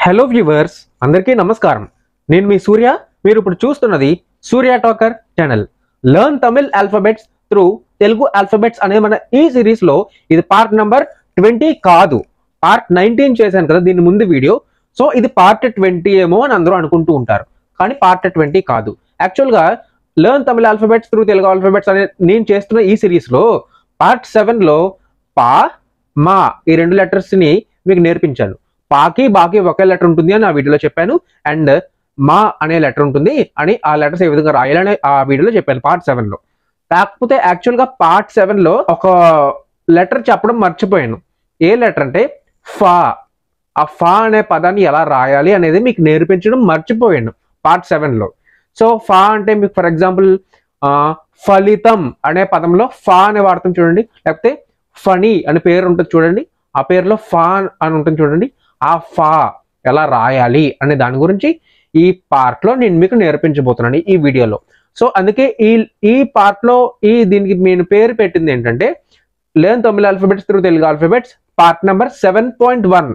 Hello viewers, అందరికీ నమస్కారం. నేను మీ సూర్య. మీరు ఇప్పుడు చూస్తున్నది Surya talker channel. Learn Tamil alphabets through Telugu alphabets అనే మన ఈ సిరీస్ లో ఇది పార్ట్ నంబర్ 20 కాదు, పార్ట్ 19 చేశాను కదా దీని ముందు వీడియో. సో ఇది పార్ట్ 20 ఏమో అని అందరూ అనుకుంటూ ఉంటారు, కానీ పార్ట్ 20 కాదు. యాక్చువల్ గా learn Tamil alphabets through Telugu alphabets అనే నేను చేస్తున్న ఈ సిరీస్ లో పార్ట్ 7 లో పా మా ఈ రెండు లెటర్స్ ని మీకు నేర్పించాను. పాకి బాకి ఒకే లెటర్ ఉంటుంది అని ఆ వీడియోలో చెప్పాను, అండ్ మా అనే లెటర్ ఉంటుంది అని ఆ లెటర్స్ ఏ విధంగా రాయాలని ఆ వీడియోలో చెప్పాను పార్ట్ 7 లో. కాకపోతే యాక్చువల్ గా పార్ట్ 7 లో ఒక లెటర్ చెప్పడం మర్చిపోయాను. ఏ లెటర్ అంటే ఫా. ఆ ఫా అనే పదాన్ని ఎలా రాయాలి అనేది మీకు నేర్పించడం మర్చిపోయాను పార్ట్ 7 లో. సో ఫా అంటే మీకు ఫర్ ఎగ్జాంపుల్ ఫలితం అనే పదంలో ఫా అనే వాడతాం చూడండి, లేకపోతే ఫనీ అనే పేరు ఉంటుంది చూడండి, ఆ పేరులో ఫా అని ఉంటుంది చూడండి. ఆ ఫా ఎలా రాయాలి అనే దాని గురించి ఈ పార్ట్ లో నేను మీకు నేర్పించబోతున్నాను ఈ వీడియోలో. సో అందుకే ఈ పార్ట్ లో దీనికి నేను పేరు పెట్టింది ఏంటంటే learn Tamil alphabets through Telugu alphabets part number 7.1.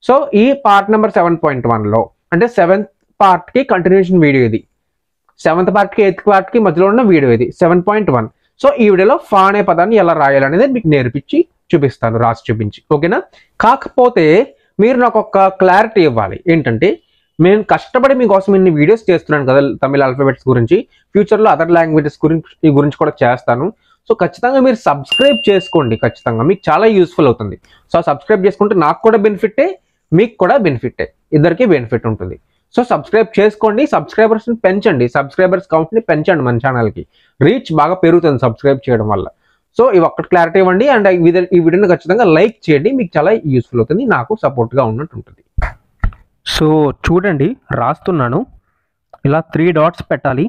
So ఈ పార్ట్ నెంబర్ 7.1 లో అంటే 7th పార్ట్ కి కంటిన్యూషన్ వీడియో ఇది. 7th పార్ట్ కి 8th పార్ట్ కి మధ్యలో ఉన్న వీడియో ఇది 7.1. సో ఈ వీడియోలో ఫా అనే పదాన్ని ఎలా రాయాలనేది మీకు నేర్పించి చూపిస్తాను, రాసి చూపించి, ఓకేనా? కాకపోతే మీరు నాకు ఒక క్లారిటీ ఇవ్వాలి. ఏంటంటే నేను కష్టపడి మీకోసం ఇన్ని వీడియోస్ చేస్తున్నాను కదా తమిళ ఆల్ఫాబెట్స్ గురించి, ఫ్యూచర్లో అదర్ లాంగ్వేజెస్ గురించి కూడా చేస్తాను. సో ఖచ్చితంగా మీరు సబ్స్క్రైబ్ చేసుకోండి, ఖచ్చితంగా మీకు చాలా యూస్ఫుల్ అవుతుంది. సో సబ్స్క్రైబ్ చేసుకుంటే నాకు కూడా బెనిఫిటే, మీకు కూడా బెనిఫిటే, ఇద్దరికి బెనిఫిట్ ఉంటుంది. సో సబ్స్క్రైబ్ చేసుకోండి, సబ్స్క్రైబర్స్ని పెంచండి, సబ్స్క్రైబర్స్ కౌంట్ని పెంచండి. మన ఛానల్కి రీచ్ బాగా పెరుగుతుంది సబ్స్క్రైబ్ చేయడం వల్ల. సో ఇవి ఒక్కటి క్లారిటీ ఇవ్వండి, అండ్ ఈ వీడియోని ఖచ్చితంగా లైక్ చేయండి, మీకు చాలా యూస్ఫుల్ అవుతుంది, నాకు సపోర్ట్గా ఉన్నట్టు ఉంటుంది. సో చూడండి, రాస్తున్నాను. ఇలా 3 డాట్స్ పెట్టాలి,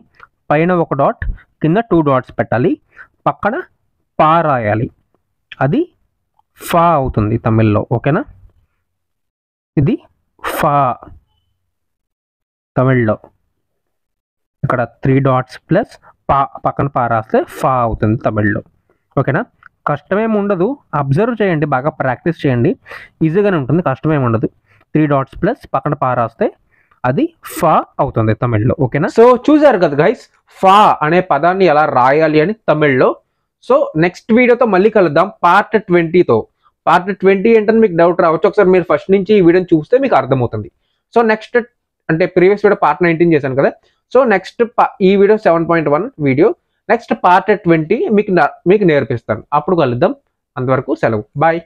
పైన 1 డాట్, కింద 2 డాట్స్ పెట్టాలి, పక్కన పా రాయాలి. అది ఫా అవుతుంది తమిళ్లో, ఓకేనా? ఇది ఫా తమిళ్లో. ఇక్కడ 3 డాట్స్ ప్లస్ పా, పక్కన పా రాస్తే ఫా అవుతుంది తమిళ్లో, ఓకేనా? కష్టమేమి ఉండదు, అబ్జర్వ్ చేయండి, బాగా ప్రాక్టీస్ చేయండి, ఈజీగానే ఉంటుంది, కష్టమేమి ఉండదు. 3 డాట్స్ ప్లస్ పక్కన పా రాస్తే అది ఫా అవుతుంది తమిళ్లో, ఓకేనా? సో చూసారు కదా గైస్, ఫా అనే పదాన్ని ఎలా రాయాలి అని తమిళ్లో. సో నెక్స్ట్ వీడియోతో మళ్ళీ కలుద్దాం పార్ట్ 20తో. పార్ట్ 20 ఏంటని మీకు డౌట్ రావచ్చు, ఒకసారి మీరు ఫస్ట్ నుంచి ఈ వీడియోని చూస్తే మీకు అర్థమవుతుంది. సో నెక్స్ట్ అంటే ప్రీవియస్ వీడియో పార్ట్ 19 చేశాను కదా, సో నెక్స్ట్ ఈ వీడియో 7.1 వీడియో, నెక్స్ట్ పార్ట్ 20 మీకు నేర్పిస్తాను. అప్పుడు కలుద్దాం, అంతవరకు సెలవు, బాయ్.